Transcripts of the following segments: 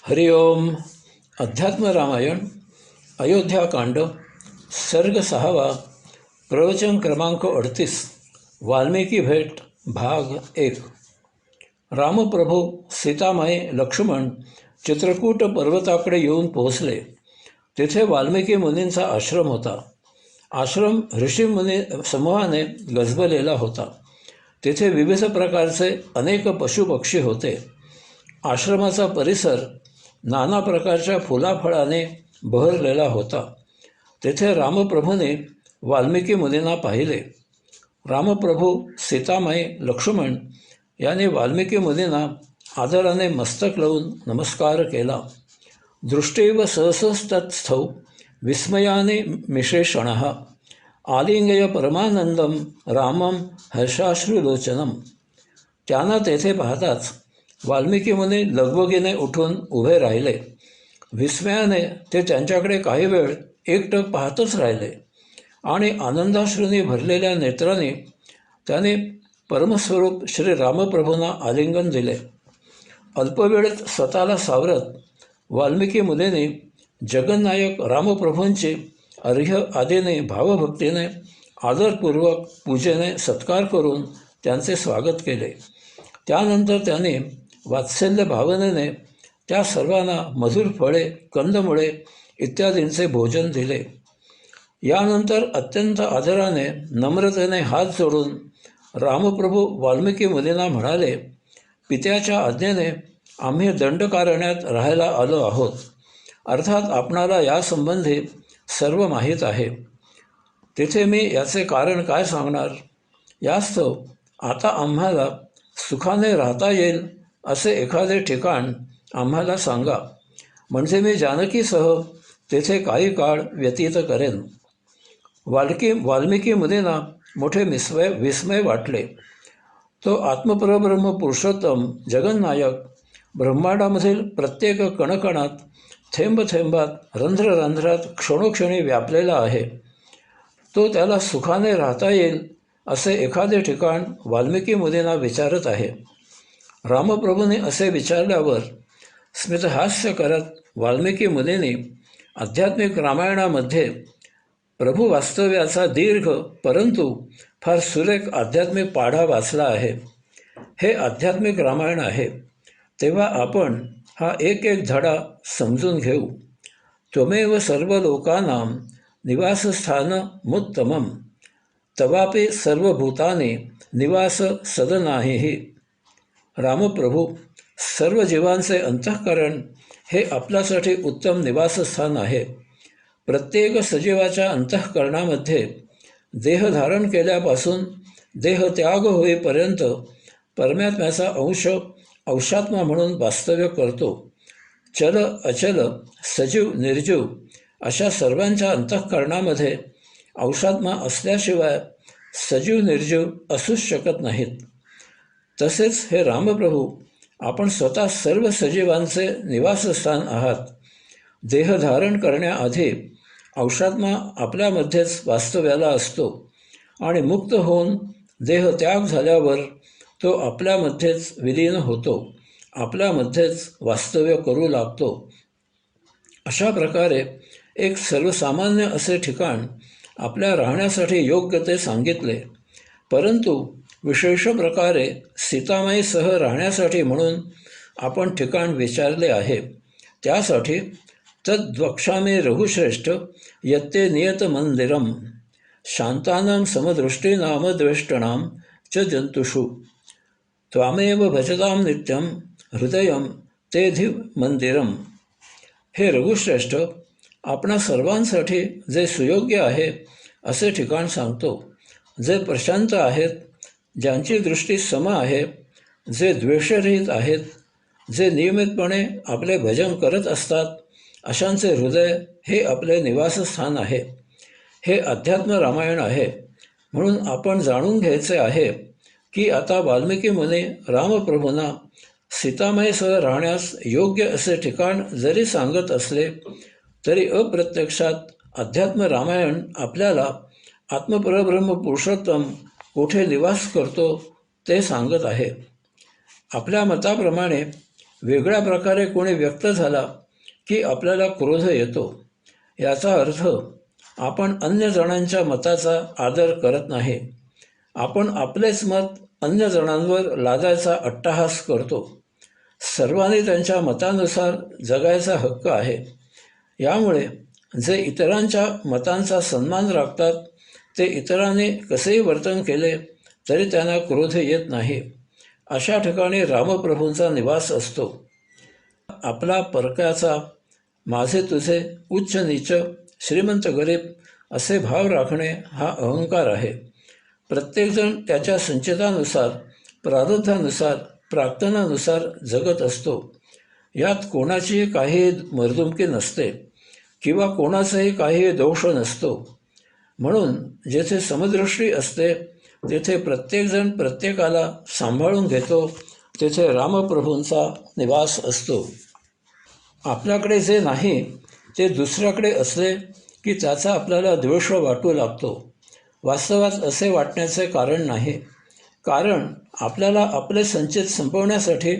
हरिओम. अध्यात्म रामायण अयोध्याकांड सर्ग 6वा. प्रवचन क्रमांक 38. वाल्मिकी भेट भाग 1. रामप्रभू, सीतामाई, लक्ष्मण चित्रकूट पर्वताकडे येऊन पोहोचले. तेथे वाल्मिकी मुनींचा आश्रम होता. आश्रम ऋषीमुनी समूहाने गजबलेला होता. तेथे विविध प्रकारचे अनेक पशुपक्षी होते. आश्रमाचा परिसर नाना प्रकारच्या फुलाफळाने बहरलेला होता. तेथे रामप्रभूने वाल्मिकी मुनींना पाहिले. रामप्रभू, सीतामाई, लक्ष्मण यांनी वाल्मिकी मुनींना आदराने मस्तक लावून नमस्कार केला. दृष्टैव सहसस्तत्स्थौ विस्मयाने मिश्रेषणः आलिंगय परमानंदम रामम हर्षाश्रुलोचनम. त्यांना तेथे पाहताच वाल्मिकी मुनी लगबगीने उठून उभे राहिले. विस्मयाने ते त्यांच्याकडे काही वेळ एकटक पाहतच राहिले आणि आनंदाश्रूंनी भरलेल्या नेत्रांनी त्याने परमस्वरूप श्री रामप्रभूंना आलिंगन दिले. अल्पवेळेत स्वतःला सावरत वाल्मिकी मुनींनी जगन्नायक रामप्रभूंची अर्घ्य आदीने भावभक्तीने आदरपूर्वक पूजेने सत्कार करून त्यांचे स्वागत केले. त्यानंतर त्यांनी वात्सल्य भावनेने त्या सर्वांना मधुर फळे, कंदमुळे इत्यादींचे भोजन दिले. यानंतर अत्यंत आदराने नम्रतेने हात जोडून रामप्रभू वाल्मिकी मुनींना म्हणाले, पित्याच्या आज्ञेने आम्ही दंडकारण्यात राहायला आलो आहोत. अर्थात आपणाला यासंबंधी सर्व माहीत आहे. तेथे मी याचे कारण काय सांगणार. यास्तव आता आम्हाला सुखाने राहता येईल असे एखादे ठिकाण आम्हाला सांगा, म्हणजे मी जानकीसह तेथे काही काळ व्यतीत करेन. वाल्मिकी मुनींना मोठे विस्मय वाटले. तो आत्मपरब्रह्म पुरुषोत्तम जगन्नायक ब्रह्मांडामधील प्रत्येक कणकणात, थेंब थेंबात, रंध्रात क्षणोक्षणी व्यापलेला आहे. तो त्याला सुखाने राहता येईल असे एखादे ठिकाण वाल्मिकी मुनींना विचारत आहे. रामप्रभूंनी असे विचारल्यावर स्मितहास्य करत वाल्मिकी मुनींनी आध्यात्मिक रामायणामध्ये प्रभू वास्तव्याचा दीर्घ परंतु फार सुरेख आध्यात्मिक पाढा वाचला आहे. हे आध्यात्मिक रामायण आहे. तेव्हा आपण हा एक एक धडा समजून घेऊ. त्वमेव सर्व लोकानां निवासस्थानमुत्तमं तवापि सर्वभूतानि निवास सदनाहिः. रामप्रभू, सर्व जीवांचे अंतःकरण हे आपल्यासाठी उत्तम निवासस्थान आहे. प्रत्येक सजीवाच्या अंतःकरणामध्ये देहधारण केल्यापासून देहत्याग होईपर्यंत परमात्म्याचा अंश अंशात्मा म्हणून वास्तव्य करतो. चल अचल, सजीव निर्जीव अशा सर्वांच्या अंतःकरणामध्ये अंशात्मा असल्याशिवाय सजीव निर्जीव असूच शकत नाहीत. तसेच हे रामप्रभू, आपण स्वतः सर्व सजीवांचे निवासस्थान आहात. देहधारण करण्याआधी अंशात्मा आपल्यामध्येच वास्तव्याला असतो आणि मुक्त होऊन देहत्याग झाल्यावर तो आपल्यामध्येच विलीन होतो, आपल्यामध्येच वास्तव्य करू लागतो. अशा प्रकारे एक सर्वसामान्य असे ठिकाण आपल्या राहण्यासाठी योग्य ते सांगितले. परंतु विशेष प्रकारे सीतामाईसह राहण्यासाठी म्हणून आपण ठिकाण विचारले आहे. त्यासाठी तद्वक्ष्यामि रघुश्रेष्ठ यत्ते नियत मंदिरम शांतानां समदृष्टीनाम द्वेष्टणां च जंतुषु त्वामेव भजतां नित्यं हृदयं तेधि मंदिरम. हे रघुश्रेष्ठ, आपणा सर्वांसाठी जे सुयोग्य आहे असे ठिकाण सांगतो, जे प्रशांत आहेत, ज्यांची दृष्टी सम आहे, जे द्वेषरहित आहेत, जे नियमितपणे आपले भजन करत असतात, अशांचे हृदय हे आपले निवासस्थान आहे. हे अध्यात्म रामायण आहे. म्हणून आपण जाणून घ्यायचे आहे की आता वाल्मिकी मुनी रामप्रभूंना सीतामाईसह राहण्यास योग्य असे ठिकाण जरी सांगत असले तरी अप्रत्यक्षात अध्यात्म रामायण आपल्याला आत्मपरब्रह्म पुरुषोत्तम कुठे निवास करतो ते सांगत आहे. आपल्या मताप्रमाणे वेगळ्या प्रकारे कोणी व्यक्त झाला की आपल्याला क्रोध येतो. याचा अर्थ आपण अन्य जणांच्या मताचा आदर करत नाही. आपण आपलेच मत अन्य जणांवर लादायचा अट्टहास करतो. सर्वांनी त्यांच्या मतानुसार जगायचा हक्क आहे. यामुळे जे इतरांच्या मतांचा सन्मान राखतात ते इतरांनी कसेही वर्तन केले तरी त्यांना क्रोध येत नाही. अशा ठिकाणी रामप्रभूंचा निवास असतो. आपला परक्याचा, माझे तुझे, उच्च नीच, श्रीमंत गरीब असे भाव राखणे हा अहंकार आहे. प्रत्येकजण त्याच्या संचितानुसार, प्रारब्धानुसार, प्रार्थनानुसार जगत असतो. यात कोणाची काही मर्दुमकी नसते किंवा कोणाचाही काही दोष नसतो. म्हणून जेथे समदृष्टी असते तेथे प्रत्येकजण प्रत्येकाला सांभाळून घेतो. तेथे रामप्रभूंचा निवास असतो. आपल्याकडे जे नाही ते दुसऱ्याकडे असले की त्याचा आपल्याला द्वेष वाटू लागतो. वास्तवात असे वाटण्याचे कारण नाही. कारण आपल्याला आपले संचित संपवण्यासाठी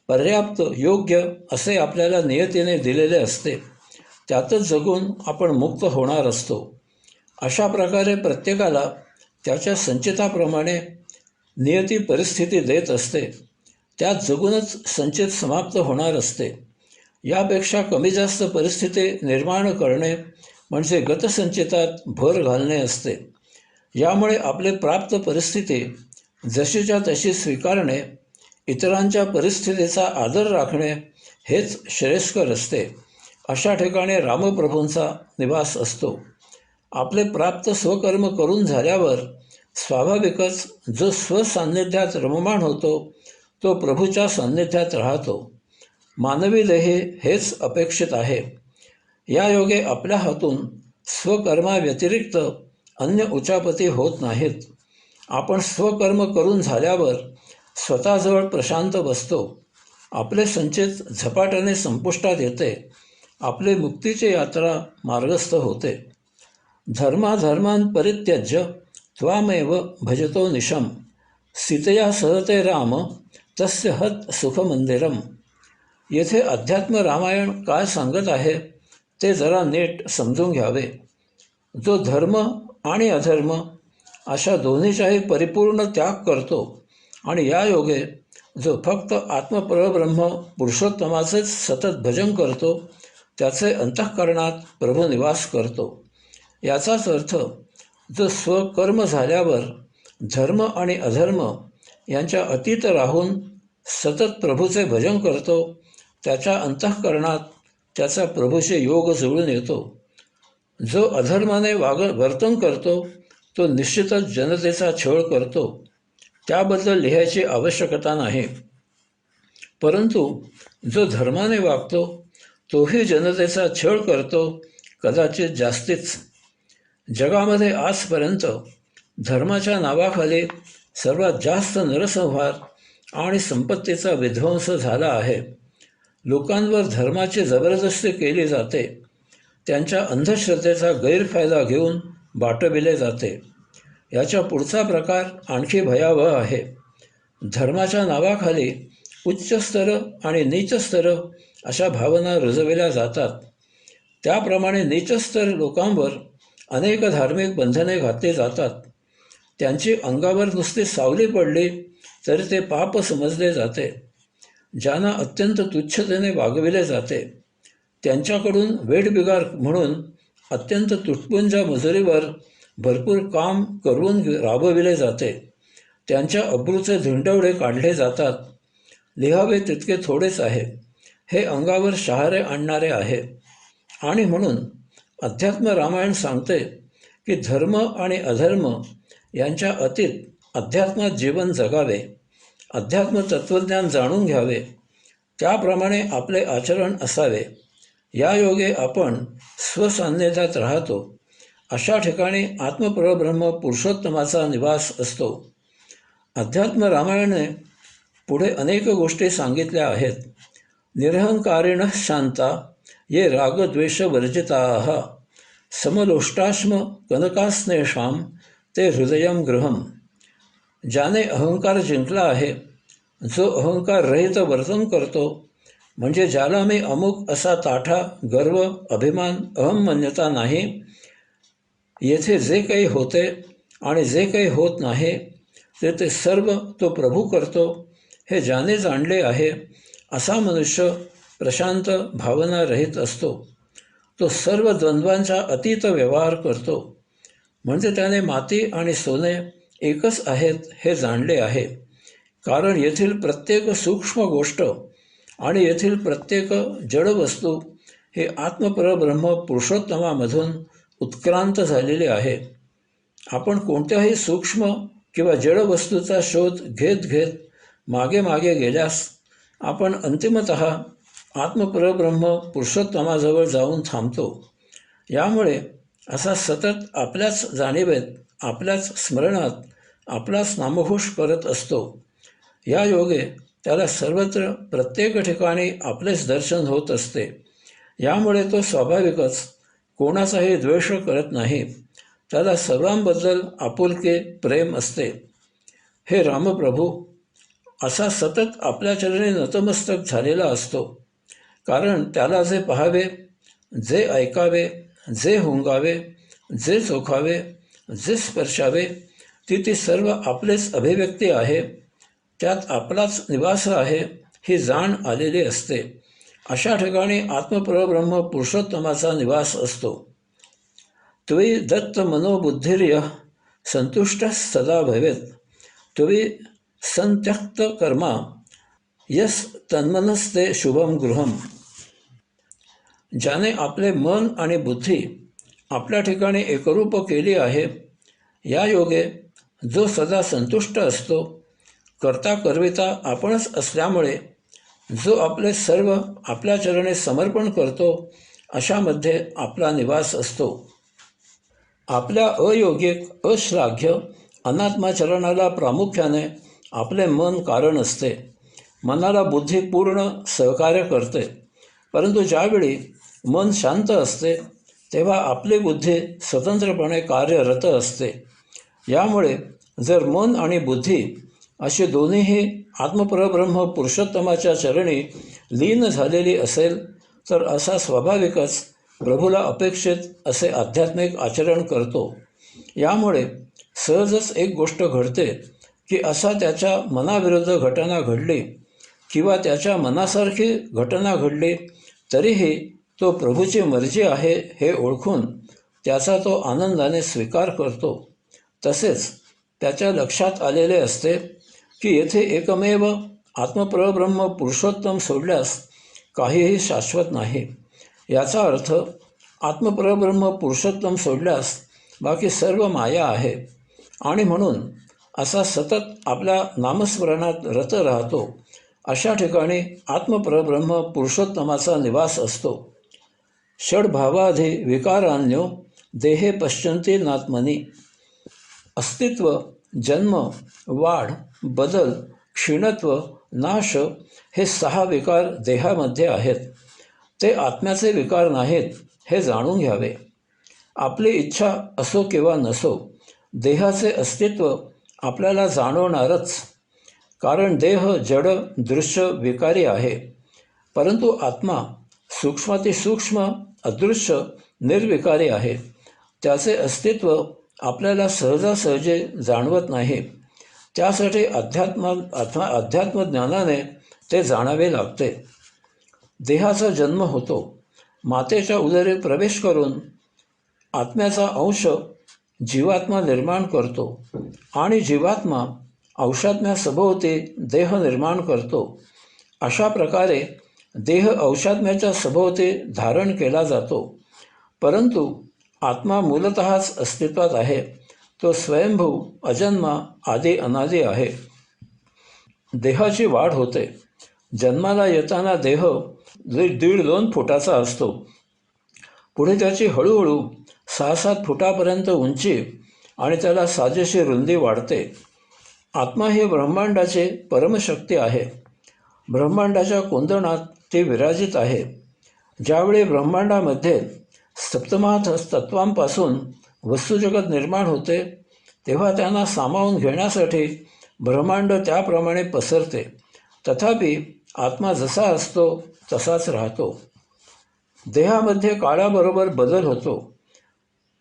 पर्याप्त, योग्य असे आपल्याला नियतीने दिलेले असते. त्यातच जगून आपण मुक्त होणार असतो. अशा प्रकारे प्रत्येकाला त्याच्या संचिताप्रमाणे नियती परिस्थिती देत असते. त्यात जगूनच संचित समाप्त होणार असते. यापेक्षा कमी जास्त परिस्थिती निर्माण करणे म्हणजे गतसंचितात भर घालणे असते. यामुळे आपले प्राप्त परिस्थिती जशीच्या तशी स्वीकारणे, इतरांच्या परिस्थितीचा आदर राखणे हेच श्रेयस्कर असते. अशा ठिकाणी रामप्रभूंचा निवास असतो. आपले प्राप्त स्वकर्म करून झाल्यावर स्वाभाविकच जो स्वसान्निध्यात रममाण होतो तो प्रभूच्या सान्निध्यात राहतो. मानवी देही हेच अपेक्षित आहे. या योगे आपल्या हातून स्वकर्माव्यतिरिक्त अन्य उचापती होत नाहीत. आपण स्वकर्म करून झाल्यावर स्वतःजवळ प्रशांत बसतो. आपले संचित झपाट्याने संपुष्टात येते. आपले मुक्तीची यात्रा मार्गस्थ होते. धर्माधर्मान् परित्यज्य त्वामेव भजतो निशम सीतया सहते राम तस्य हत सुखमंदिरम. येथे अध्यात्म रामायण काय सांगत आहे ते जरा नीट समजून घ्यावे. जो धर्म आणि अधर्म अशा दोन्हीचाही परिपूर्ण त्याग करतो आणि या योगे जो फक्त आत्मपरब्रह्म पुरुषोत्तमाचेच सतत भजन करतो त्याचे अंतःकरणात प्रभू निवास करतो. याचाच अर्थ जो स्वकर्म झाल्यावर धर्म आणि अधर्म यांच्या अतीत राहून सतत प्रभूचे भजन करतो त्याच्या अंतःकरणात त्याचा प्रभूचे योग जुळून येतो. जो अधर्माने वर्तन करतो तो निश्चितच जनतेचा छळ करतो. त्याबद्दल लिहायची आवश्यकता नाही. परंतु जो धर्माने वागतो तोही जनतेचा छळ करतो, कदाचित जास्तीच. जगामध्ये आजपर्यंत धर्माच्या नावाखाली सर्वात जास्त नरसंहार आणि संपत्तीचा विध्वंस झाला आहे. लोकांवर धर्माची जबरदस्ती केली जाते. त्यांच्या अंधश्रद्धेचा गैरफायदा घेऊन बाटविले जाते. याच्या पुढचा प्रकार आणखी भयावह आहे. धर्माच्या नावाखाली उच्चस्तर आणि नीचस्तर अशा भावना रुजविल्या जातात. त्याप्रमाणे नीचस्तर लोकांवर अनेक धार्मिक बंधने घातली जातात. त्यांची अंगावर नुसती सावली पडली तरी ते पाप समजले जाते. ज्यांना अत्यंत तुच्छतेने वागविले जाते त्यांच्याकडून वेठबिगार म्हणून अत्यंत तुटपुंजा मजुरीवर भरपूर काम करून राबविले जाते. त्यांच्या अब्रूचे धिंडवडे काढले जातात. लिहावे तितके थोडेच आहे. हे अंगावर शहारे आणणारे आहे. आणि म्हणून अध्यात्म रामायण सांगते की धर्म आणि अधर्म यांच्या अतीत अध्यात्मात जीवन जगावे, अध्यात्म तत्त्वज्ञान जाणून घ्यावे, त्याप्रमाणे आपले आचरण असावे. या योगे आपण स्वसान्निध्यात राहतो. अशा ठिकाणी आत्मपरब्रह्म पुरुषोत्तमाचा निवास असतो. अध्यात्म रामायणाने पुढे अनेक गोष्टी सांगितल्या आहेत. निरहंकारिणः शांता ये रागद्वेषवर्जिताः समलोष्टाश्म कनकास्नेषां ते हृदयं गृहम्. ज्याने अहंकार जिंकला आहे, जो अहंकार रहित वर्तन करतो म्हणजे ज्याला मी अमुक असा ताठा गर्व अभिमान अहममान्यता नाही, येथे जे काही होते आणि जे काही होत नाही ते सर्व तो प्रभू करतो हे ज्याने जाणले आहे, असा मनुष्य प्रशांत भावना रहित असतो. तो सर्व द्वंद्वांचा अतीत व्यवहार करतो. म्हणजे त्याने माती आणि सोने एकच आहेत हे जाणले आहे. कारण येथील प्रत्येक सूक्ष्म गोष्ट आणि येथील प्रत्येक जडवस्तू हे आत्मपरब्रह्म पुरुषोत्तमामधून उत्क्रांत झालेले आहे. आपण कोणत्याही सूक्ष्म किंवा जडवस्तूचा शोध घेत घेत मागे मागे गेल्यास आपण अंतिमतः आत्मपरब्रह्म पुरुषोत्तमाजवळ जाऊन थांबतो. यामुळे असा सतत आपल्याच जाणीवेत, आपल्याच स्मरणात आपलाच नामघोष करत असतो. या योगे त्याला सर्वत्र प्रत्येक ठिकाणी आपलेच दर्शन होत असते. यामुळे तो स्वाभाविकच कोणाचाही द्वेष करत नाही. त्याला सर्वांबद्दल आपुलके प्रेम असते. हे रामप्रभू, असा सतत आपल्या चरणी नतमस्तक झालेला असतो. कारण त्याला जे पाहावे, जे ऐकावे, जे हुंगावे, जे चोखावे, जे स्पर्शावे, ती सर्व आपलेच अभिव्यक्ती आहे. त्यात आपलाच निवास आहे ही जाण आलेली असते. अशा ठिकाणी आत्मपरब्रह्म पुरुषोत्तमाचा निवास असतो. त्वयि दत्त मनोबुद्धिर्यः संतुष्टः सदा भवेत्, त्वयि संत्यक्त कर्मा यस तन्मनस्ते शुभम गृहम. ज्याने आपले मन आणि बुद्धी आपल्या ठिकाणी एकरूप केली आहे, या योगे जो सदा संतुष्ट असतो, करता करविता आपणच असल्यामुळे जो आपले सर्व आपल्या चरणी समर्पण करतो, अशामध्ये आपला निवास असतो. आपल्या अयोगिक अश्लाघ्य अनात्माचरणाला प्रामुख्याने आपले मन कारण असते. मनाला बुद्धी पूर्ण सहकार्य करते. परंतु ज्यावेळी मन शांत असते तेव्हा आपली बुद्धी स्वतंत्रपणे कार्यरत असते. यामुळे जर मन आणि बुद्धी अशी दोन्हीही आत्मपरब्रह्म पुरुषोत्तमाच्या चरणी लीन झालेली असेल, तर असा स्वाभाविकच प्रभूला अपेक्षित असे आध्यात्मिक आचरण करतो. यामुळे सहजच एक गोष्ट घडते की असा त्याच्या मनाविरुद्ध घटना घडली किंवा त्याच्या मनासारखी घटना घडली तरीही तो प्रभूची मर्जी आहे हे ओळखून त्याचा तो आनंदाने स्वीकार करतो. तसेच त्याच्या लक्षात आलेले असते की येथे एकमेव आत्मपरब्रह्म पुरुषोत्तम सोडल्यास काहीही शाश्वत नाही. याचा अर्थ आत्मपरब्रह्म पुरुषोत्तम सोडल्यास बाकी सर्व माया आहे आणि म्हणून असा सतत आपल्या नामस्मरणात रत राहतो. अशा ठिकाणी आत्मपरब्रह्म पुरुषोत्तमाचा निवास असतो. षड्भावाधी विकारान्यो देहे पश्यन्ति नात्मनी. अस्तित्व, जन्म, वाढ, बदल, क्षीणत्व, नाश हे 6 विकार देहामध्ये आहेत. ते आत्म्याचे विकार नाहीत हे जाणून घ्यावे. आपली इच्छा असो किंवा नसो, देहाचे अस्तित्व आपल्याला जाणवणारच. कारण देह जड, दृश्य, विकारी आहे. परंतु आत्मा सूक्ष्मातिसूक्ष्म, अदृश्य, निर्विकारी आहे. त्याचे अस्तित्व आपल्याला सहजासहजी जाणवत नाही. त्यासाठी अध्यात्मज्ञानाने ते जाणावे लागते. देहाचा जन्म होतो. मातेच्या उदरी प्रवेश करून आत्म्याचा अंश जीवात्मा निर्माण करतो आणि जीवात्मा औषात्म्यासभोवती देह निर्माण करतो. अशा प्रकारे देह औषात्म्याच्या सभोवती धारण केला जातो. परंतु आत्मा मूलतःच अस्तित्वात आहे. तो स्वयंभू, अजन्मा, आदी अनादी आहे. देहाची वाढ होते. जन्माला येताना देह 1.5-2 फुटाचा असतो. पुढे त्याची हळूहळू 6-7 फुटापर्यंत उंची आणि त्याला साजेशी रुंदी वाढते. आत्मा ही ब्रह्मांडाची परमशक्ती आहे. ब्रह्मांडाच्या कोंदणात ती विराजित आहे. ज्यावेळी ब्रह्मांडामध्ये सप्तमात तत्वांपासून वस्तुजगत निर्माण होते, तेव्हा त्यांना सामावून घेण्यासाठी ब्रह्मांड त्याप्रमाणे पसरते. तथापि आत्मा जसा असतो तसाच राहतो. देहामध्ये काळाबरोबर बदल होतो.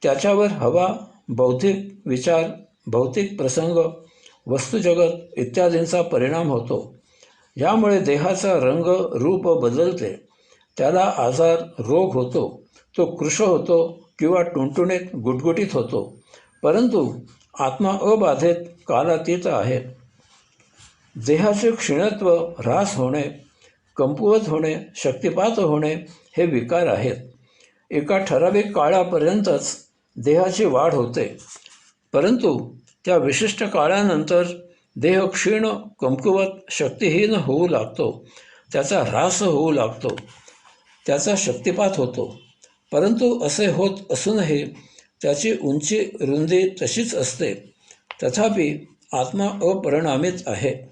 त्याच्यावर हवा, बौद्धिक विचार, भौतिक प्रसंग, वस्तुजगत इत्यादींचा परिणाम होतो. यामुळे देहाचा रंग रूप बदलते. त्याला आजार, रोग होतो. तो कृश होतो किंवा टुणटुणीत गुटगुटीत होतो. परंतु आत्मा अबाधित, कालातीत आहे. देहाचे क्षीणत्व, ह्रास होणे, कमकुवत होणे, शक्तिपात होणे हे विकार आहेत. एका ठराविक काळापर्यंतच देहाची वाढ होते, परंतु त्या विशिष्ट काळानंतर देह क्षीण, कमकुवत, शक्तिहीन होऊ लागतो. त्याचा ह्रास होऊ लागतो, त्याचा शक्तिपात होतो. परंतु असे होत असूनही त्याची उंची, रुंदी तशीच असते. तथापि आत्मा अपरिणामीच आहे.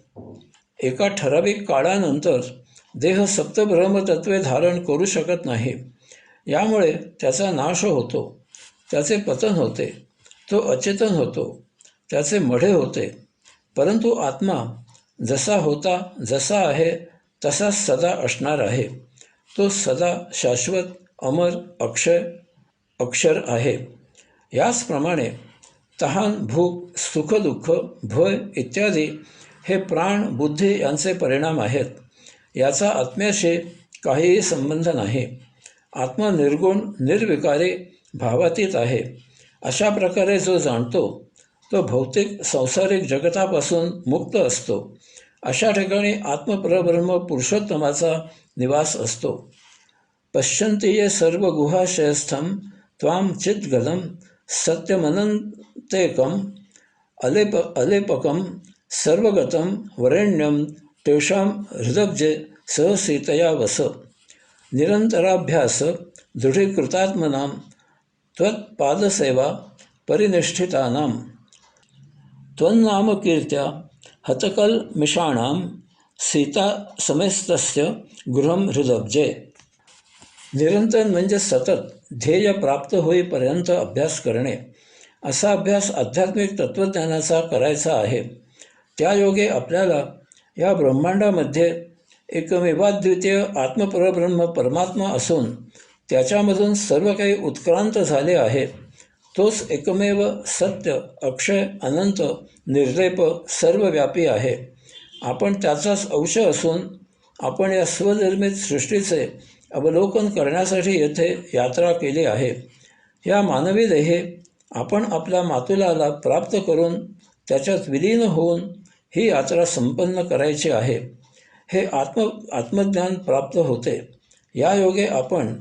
एका ठराविक काळानंतर देह सप्तब्रह्मतत्वे धारण करू शकत नाही. यामुळे त्याचा नाश होतो, त्याचे पतन होते, तो अचेतन होतो, त्याचे मढे होते. परंतु आत्मा जसा होता, जसा आहे तसा सदा असणार आहे. तो सदा शाश्वत, अमर, अक्षर आहे. याचप्रमाणे तहान, भूक, सुखदुःख, भय इत्यादी हे प्राण, बुद्धी यांचे परिणाम आहेत. याचा आत्म्याशी काहीही संबंध नाही. आत्मा निर्गुण, निर्विकारी, भावातीत आहे. अशा प्रकारे जो जाणतो तो भौतिक संसारिक जगतापासून मुक्त असतो. अशा ठिकाणी आत्मपरब्रह्म पुरुषोत्तमाचा निवास असतो. पश्यन्ति ये सर्व गुहाशयस्थं त्वां चिद्गलं सत्यमनन्तेकं अलेपकं सर्वगतं वरेण्यं तेषां हृदब्जे सहसीतया वस. निरंतराभ्यास दृढीकृतात्मनां त्वत्पादसेवा परिनिष्ठितानां त्वन्नामकीर्त्या हतकल्मिषाणां सीता समेस्तस्य गृहं हृदब्जे. निरंतर म्हणजे सतत, ध्येय प्राप्त होईपर्यंत अभ्यास करणे. असा अभ्यास आध्यात्मिक तत्त्वज्ञानाचा करायचा आहे. त्यायोगे आपल्याला या ब्रह्मांडामध्ये एकमेवाद्वितीय आत्मपरब्रह्म परमात्मा असून त्याच्यामधून सर्व काही उत्क्रांत झाले आहे. तोच एकमेव सत्य, अक्षय, अनंत, निर्लेप, सर्वव्यापी आहे. आपण त्याचाच अंश असून आपण या स्वनिर्मित सृष्टीचे अवलोकन करण्यासाठी येथे यात्रा केली आहे. या मानवी देहे आपण आपल्या मातुलाला प्राप्त करून त्याच्यात विलीन होऊन ही यात्रा संपन्न करायची आहे. हे आत्मज्ञान प्राप्त होते. या योगे आपण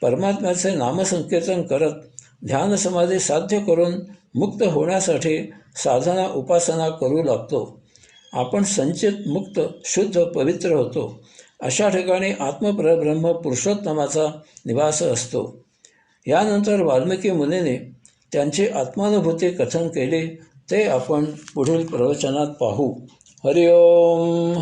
परमात्म्याचे नामसंकीर्तन करत ध्यानसमाधी साध्य करून मुक्त होण्यासाठी साधना उपासना करू लागतो. आपण संचित, मुक्त, शुद्ध, पवित्र होतो. अशा ठिकाणी आत्मपरब्रह्म पुरुषोत्तमाचा निवास असतो. यानंतर वाल्मिकी मुनीने त्यांची आत्मानुभूती कथन केली. ते आपण पुढील प्रवचनात पाहू. हरिओम.